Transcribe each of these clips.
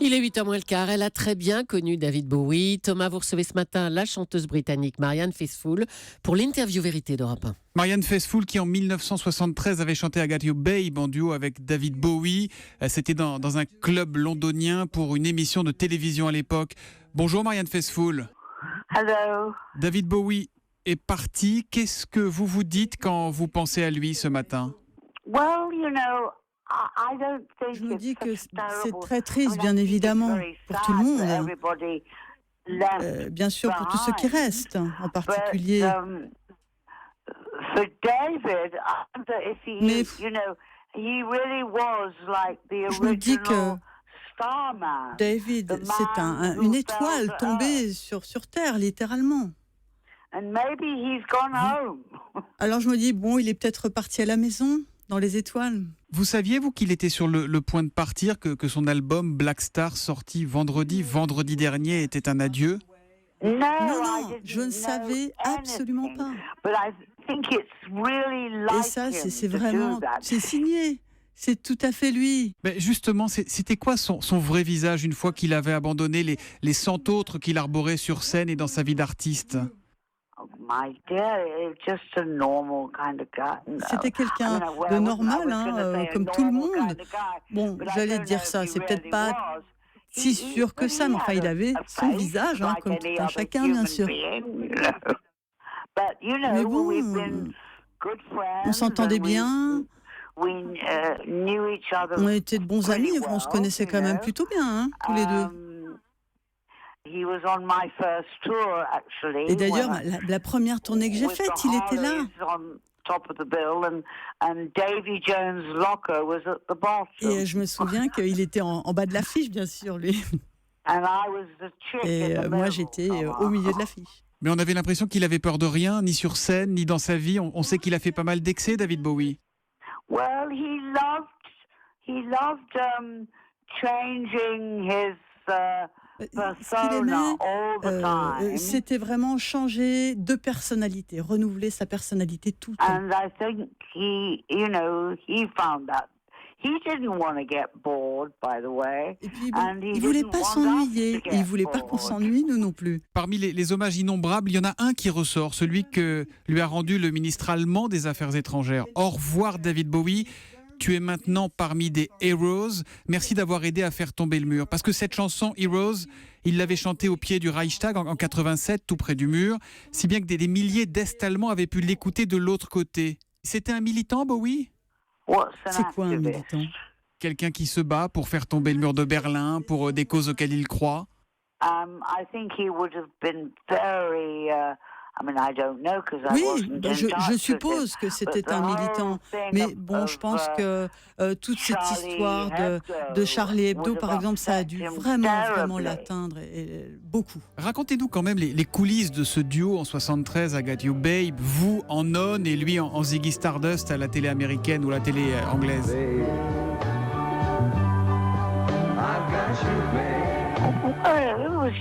Il est 8h moins le quart. Elle a très bien connu David Bowie. Thomas, vous recevez ce matin la chanteuse britannique Marianne Faithfull pour l'interview vérité d'Europe 1. Marianne Faithfull qui en 1973 avait chanté I Got You Babe en duo avec David Bowie. C'était dans un club londonien pour une émission de télévision à l'époque. Bonjour Marianne Faithfull. Hello. David Bowie est parti. Qu'est-ce que vous vous dites quand vous pensez à lui ce matin? Well, you know, I don't think Je me dis it's que such a c'est terrible- très triste, I mean, bien I think it's évidemment, very pour tout le sad monde. that everybody left Bien sûr, pour tous ceux qui behind. restent, en But, particulier. for David, I wonder if he, Mais you know, he really was like the je me dis que original starman. David, the c'est man who une fell étoile to tombée sur Terre, littéralement. And maybe he's gone home. Alors je me dis, bon, il est peut-être reparti à la maison, dans les étoiles. Vous saviez, vous, qu'il était sur le point de partir, que son album Black Star, sorti vendredi dernier, était un adieu? No, Non, I non, didn't je ne know savais absolument anything. pas. But I think it's really like Et ça, him c'est to vraiment, do that. c'est signé. C'est tout à fait lui. Ben justement, c'était quoi son vrai visage une fois qu'il avait abandonné les 100 autres qu'il arborait sur scène et dans sa vie d'artiste? Oh, my dear, it's just a normal kind of guy. No. C'était quelqu'un I mean, well, de I normal, was gonna say a comme tout le normal monde. kind of guy, Bon, but I j'allais don't dire know ça, if he c'est peut-être really pas was. si sûr que ça, mais enfin, il avait son visage, like comme any tout un other chacun, bien human sûr. being, you know. But, you know, Mais bon, we've been good friends. on s'entendait and bien, We knew each other on était de bons pretty amis, on se well, connaissait you quand même know. plutôt bien, tous les deux. He was on my first tour, actually. Et d'ailleurs, when la première tournée que j'ai with faite, the il était là. Harleys on top of the bill, and Davy Jones' locker was at the bottom. Et je me souviens qu'il était en bas de l'affiche, bien sûr, lui. And I was the chick Et in the moi, middle. j'étais au milieu de l'affiche. Mais on avait l'impression qu'il avait peur de rien, ni sur scène, ni dans sa vie. On sait qu'il a fait pas mal d'excès, David Bowie. Well, he loved changing his Ce qu'il persona aimait, all the time. c'était vraiment changer de personnalité, renouveler sa personnalité tout le temps. And I think he found that. He didn't want to get bored, by the way. Et puis, bon, And he il voulait didn't pas want us s'ennuyer. to Et il get voulait pas qu'on bored. s'ennuie, nous non plus. Parmi les hommages innombrables, il y en a un qui ressort, celui que lui a rendu le ministre allemand des Affaires étrangères. Au revoir David Bowie, tu es maintenant parmi des Heroes. Merci d'avoir aidé à faire tomber le mur. Parce que cette chanson, Heroes, il l'avait chantée au pied du Reichstag en 87, tout près du mur, si bien que des milliers d'Est-Allemands avaient pu l'écouter de l'autre côté. C'était un militant, Bowie? What's an C'est quoi un activist? militant? Quelqu'un qui se bat pour faire tomber le mur de Berlin, pour des causes auxquelles il croit? I think he would have been very. I mean, I don't know because I Oui, wasn't in touch je with suppose him, que c'était but un the whole militant. thing Mais of- bon, je of, pense que toute cette Charlie histoire Hebdo de Charlie Hebdo, would par have exemple, ça a dû upset him vraiment terribly. l'atteindre, et beaucoup. Racontez-nous quand même les coulisses de ce duo en 73 I Got You Babe, vous en On et lui en Ziggy Stardust à la télé américaine ou la télé anglaise. Well, it was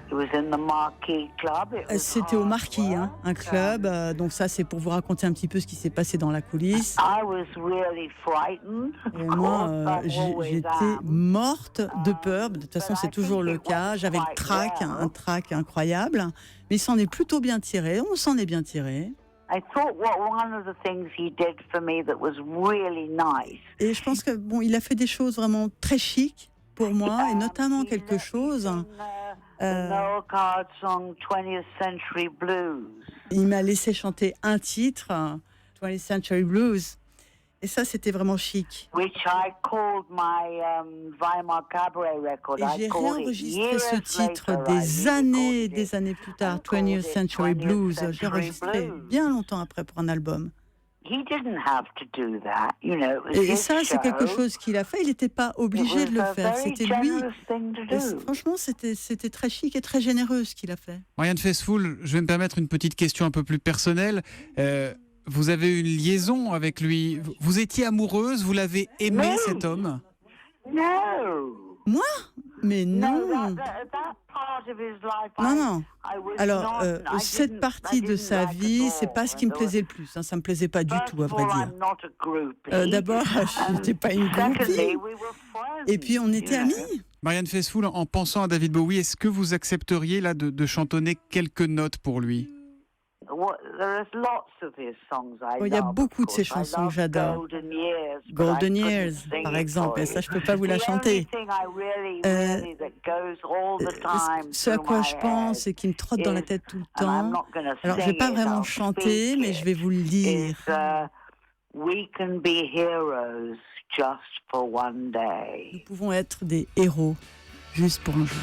it was in the Marquee Club. It was C'était au Marquis, hard un club. Donc ça, c'est pour vous raconter un petit peu ce qui s'est passé dans la coulisse. I was really frightened. Et Of moi, course, I always j'étais am. morte de peur. De toute façon, c'est toujours le cas. J'avais le trac, un trac incroyable. Mais il s'en est plutôt bien tiré. On s'en est bien tiré. I thought one of the things he did for me that was really nice. Et je pense que bon, il a fait des choses vraiment très chic pour moi, et notamment quelque chose. The Noel Card song 20th Century Blues. Il m'a laissé chanter un titre, 20th Century Blues. Et ça, c'était vraiment chic. Which I called my Weimar Cabaret record. Et I j'ai called it réenregistré ce years titre later. des I années re-recorded et des it années plus tard, and called 20th it Century 20th Blues. J'ai Century enregistré Blues. bien longtemps après pour un album. He didn't have to do that, you know. It was Et his ça, c'est quelque show. chose qu'il a fait. Il n'était pas obligé It de le was a faire. very C'était lui. generous thing to Et do. franchement, c'était très chic et très généreux ce qu'il a fait. Marianne Faithfull, je vais me permettre une petite question un peu plus personnelle. Vous avez eu une liaison avec lui. Vous étiez amoureuse, vous l'avez aimé, No. cet homme? No. Mais non. That part of his life, Non. I was Alors, not- I cette didn't- partie I de didn't sa like vie, at c'est pas all. ce qui me There was- plaisait le plus. Ça me plaisait pas du First tout, à of vrai all, dire. I'm not a groupie. D'abord, je n'étais pas une Secondly, groupie. we were friends, Et puis, on était you know. amis. Marianne Faithfull, en pensant à David Bowie, est-ce que vous accepteriez là de chantonner quelques notes pour lui? Well, there's lots of his songs I Il y a love, beaucoup of de ses course. I chansons love que j'adore. Golden Years, but I Golden couldn't Years, sing par it exemple. for Et you. ça, je peux pas vous la The chanter. only thing I really, Euh, really that goes all the time Ce à through quoi my je pense head et qui me trotte dans la is, tête tout le and I'm temps. not gonna Alors, je vais sing pas it, vraiment I'll chanter, speak mais je vais it, vous le dire. is we can be heroes just for one day. Nous pouvons être des héros juste pour un jour.